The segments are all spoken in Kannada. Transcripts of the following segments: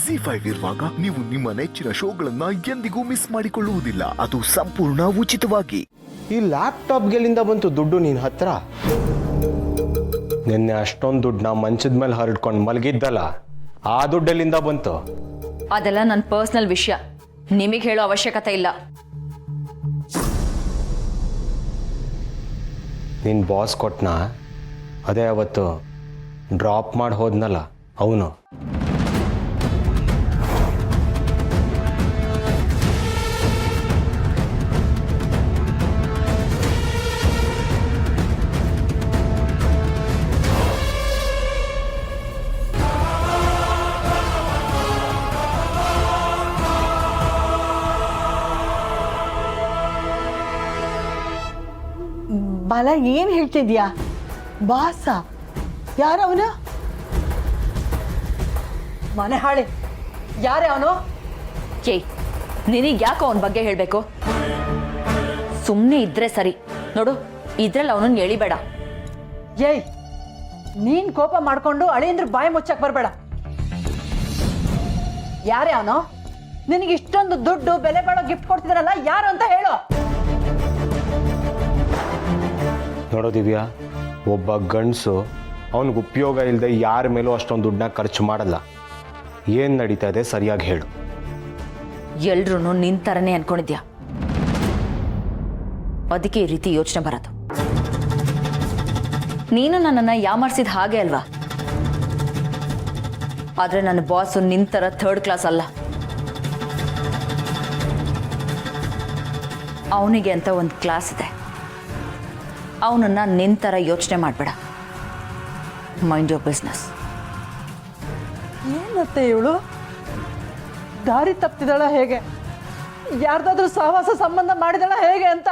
ಜಿ5 ಇರುವಾಗ ನೀವು ನಿಮ್ಮ ನೆಚ್ಚಿನ ಶೋಗಳನ್ನ ಎಂದಿಗೂ ಮಿಸ್ ಮಾಡಿಕೊಳ್ಳುವುದಿಲ್ಲ. ಅದು ಸಂಪೂರ್ಣ ಉಚಿತವಾಗಿ. ಈ ಲ್ಯಾಪ್ಟಾಪ್ಗೆಲ್ಲಿಂದ ಬಂತು ದುಡ್ಡು ನಿನ್ನ ಹತ್ರ? ನಿನ್ನೆ ಅಷ್ಟೊಂದು ದುಡ್ಡನ್ನ ಮಂಚದ ಮೇಲೆ ಹರಡ್ಕೊಂಡು ಮಲಗಿದ್ದಲ್ಲ, ಆ ದುಡ್ಡೆಲ್ಲಿಂದ ಬಂತು? ಅದೆಲ್ಲ ನನ್ನ ಪರ್ಸನಲ್ ವಿಷಯ, ನಿಮಗೆ ಹೇಳೋ ಅವಶ್ಯಕತೆ ಇಲ್ಲ. ನಿನ್ನ ಬಾಸ್ ಕೊಟ್ನಾ? ಅದೇ ಅವತ್ತು ಡ್ರಾಪ್ ಮಾಡಿ ಹೋದ್ನಲ್ಲ ಅವನು. ಬಾಲ, ಏನ್ ಹೇಳ್ತಿದ್ಯಾ? ಬಾಸ ಯಾರವನು? ಮನೆ ಹಾಳೆ ಯಾರೇ ಅವನು? ನಿನಗೆ ಯಾಕೋ ಅವನ ಬಗ್ಗೆ ಹೇಳಬೇಕು? ಸುಮ್ಮನೆ ಇದ್ರೆ ಸರಿ. ನೋಡು, ಇದ್ರಲ್ಲಿ ಅವನನ್ನು ಎಳಿಬೇಡ. ಏಯ್, ನೀನ್ ಕೋಪ ಮಾಡ್ಕೊಂಡು ಅಳಿಯಂದ್ರ ಬಾಯಿ ಮುಚ್ಚಕ್ ಬರ್ಬೇಡ. ಯಾರೇ ಅವನು? ನಿನಗೆ ಇಷ್ಟೊಂದು ದುಡ್ಡು ಬೆಲೆ ಬಾಳೋ ಗಿಫ್ಟ್ ಕೊಡ್ತಿದ್ರಲ್ಲ, ಯಾರು ಅಂತ ಹೇಳು. ನೋಡೋ ದಿವ್ಯಾ, ಒಬ್ಬ ಗಂಡಸು ಅವನಿಗೆ ಉಪಯೋಗ ಇಲ್ಲದೆ ಯಾರ ಮೇಲೂ ಅಷ್ಟೊಂದು ದುಡ್ಡನ್ನ ಖರ್ಚು ಮಾಡಲ್ಲ. ಏನು ನಡೀತಾ ಇದೆ ಸರಿಯಾಗಿ ಹೇಳು. ಎಲ್ರೂ ನಿನ್ ಥರನೇ ಅನ್ಕೊಂಡಿದ್ಯಾ, ಅದಕ್ಕೆ ಈ ರೀತಿ ಯೋಚನೆ ಬರೋದು. ನೀನು ನನ್ನನ್ನು ಯಾಮಾರಿಸಿದ ಹಾಗೆ ಅಲ್ವಾ? ಆದರೆ ನನ್ನ ಬಾಸು ನಿನ್ ಥರ ಥರ್ಡ್ ಕ್ಲಾಸ್ ಅಲ್ಲ. ಅವನಿಗೆ ಅಂತ ಒಂದು ಕ್ಲಾಸ್ ಇದೆ. ಅವನನ್ನು ನಿನ್ನ ಥರ ಯೋಚನೆ ಮಾಡಬೇಡ. Mind your business. ಏನತ್ತೆ ಇವಳು ದಾರಿ ತಪ್ಪಿದಳ ಹೇಗೆ? ಯಾರ್ದಾದ್ರೂ ಸಹವಾಸ ಸಂಬಂಧ ಮಾಡಿದಳ ಹೇಗೆ ಅಂತ?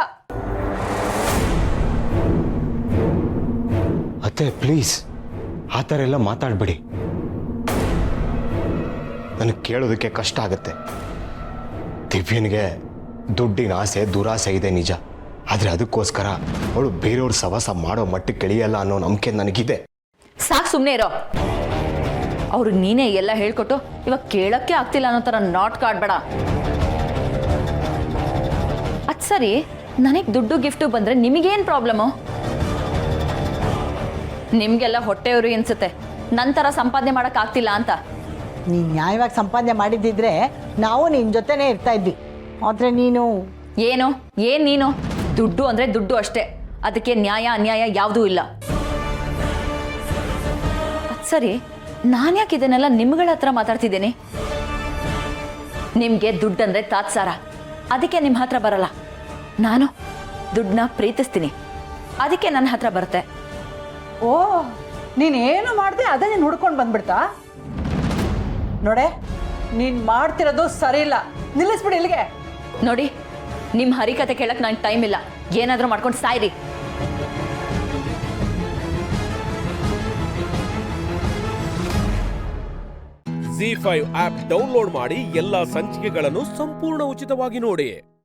ಅತ್ತೆ ಪ್ಲೀಸ್, ಆ ಥರ ಎಲ್ಲ ಮಾತಾಡಬೇಡಿ. ನನಗೆ ಕೇಳೋದಕ್ಕೆ ಕಷ್ಟ ಆಗುತ್ತೆ. ದಿವ್ಯನಿಗೆ ದುಡ್ಡಿನ ಆಸೆ ದುರಾಸೆ ಇದೆ ನಿಜ, ಆದರೆ ಅದಕ್ಕೋಸ್ಕರ ಅವಳು ಬೇರೆಯವ್ರ ಸವಾಸ ಮಾಡೋ ಮಟ್ಟಕ್ಕೆ ಇಳಿಯಲ್ಲ ಅನ್ನೋ ನಂಬಿಕೆ ನನಗಿದೆ. ಸಾಕು, ಸುಮ್ಮನೆ ಇರೋ. ಅವ್ರಿಗೆ ನೀನೇ ಎಲ್ಲ ಹೇಳ್ಕೊಟ್ಟು ಇವಾಗ ಕೇಳಕ್ಕೆ ಆಗ್ತಿಲ್ಲ ಅನ್ನೋ ಥರ ನಾಟ್ ಕಾಡ್ಬೇಡ. ಅದು ಸರಿ, ನನಗೆ ದುಡ್ಡು ಗಿಫ್ಟು ಬಂದರೆ ನಿಮಗೇನು ಪ್ರಾಬ್ಲಮ್ಮು? ನಿಮಗೆಲ್ಲ ಹೊಟ್ಟೆಯವರು ಅನ್ಸುತ್ತೆ ನನ್ನ ಥರ ಸಂಪಾದನೆ ಮಾಡೋಕ್ಕಾಗ್ತಿಲ್ಲ ಅಂತ. ನೀನು ನ್ಯಾಯವಾಗಿ ಸಂಪಾದನೆ ಮಾಡಿದ್ದಿದ್ರೆ ನಾವು ನಿನ್ನ ಜೊತೆನೇ ಇರ್ತಾ ಇದ್ವಿ. ಆದರೆ ನೀನು ಏನು ನೀನು? ದುಡ್ಡು ಅಂದರೆ ದುಡ್ಡು ಅಷ್ಟೇ, ಅದಕ್ಕೆ ನ್ಯಾಯ ಅನ್ಯಾಯ ಯಾವುದೂ ಇಲ್ಲ. ಅದು ಸರಿ, ನಾನು ಯಾಕೆ ಇದನ್ನೆಲ್ಲ ನಿಮ್ಗಳ ಹತ್ರ ಮಾತಾಡ್ತಿದ್ದೀನಿ? ನಿಮಗೆ ದುಡ್ಡಂದರೆ ತಾತ್ಸಾರ, ಅದಕ್ಕೆ ನಿಮ್ಮ ಹತ್ರ ಬರಲ್ಲ. ನಾನು ದುಡ್ಡನ್ನ ಪ್ರೀತಿಸ್ತೀನಿ, ಅದಕ್ಕೆ ನನ್ನ ಹತ್ರ ಬರುತ್ತೆ. ಓ, ನೀನೇನು ಮಾಡಿದೆ ಅದೇ ನೀನು ಹುಡ್ಕೊಂಡು ಬಂದ್ಬಿಡ್ತಾ? ನೋಡೆ, ನೀನು ಮಾಡ್ತಿರೋದು ಸರಿ ಇಲ್ಲ. ನಿಲ್ಲಿಸ್ಬಿಡಿ ಇಲ್ಲಿಗೆ. ನೋಡಿ, ನಿಮ್ಮ ಹರಿಕತೆ ಕೇಳಕ್ಕೆ ನನಗೆ ಟೈಮ್ ಇಲ್ಲ. ಏನಾದರೂ ಮಾಡ್ಕೊಂಡು ಸಾಯ್ರಿ. ಜಿ5 ಆಪ್ ಡೌನ್ಲೋಡ್ ಮಾಡಿ ಎಲ್ಲಾ ಸಂಚಿಕೆಗಳನ್ನು ಸಂಪೂರ್ಣ ಉಚಿತವಾಗಿ ನೋಡಿ.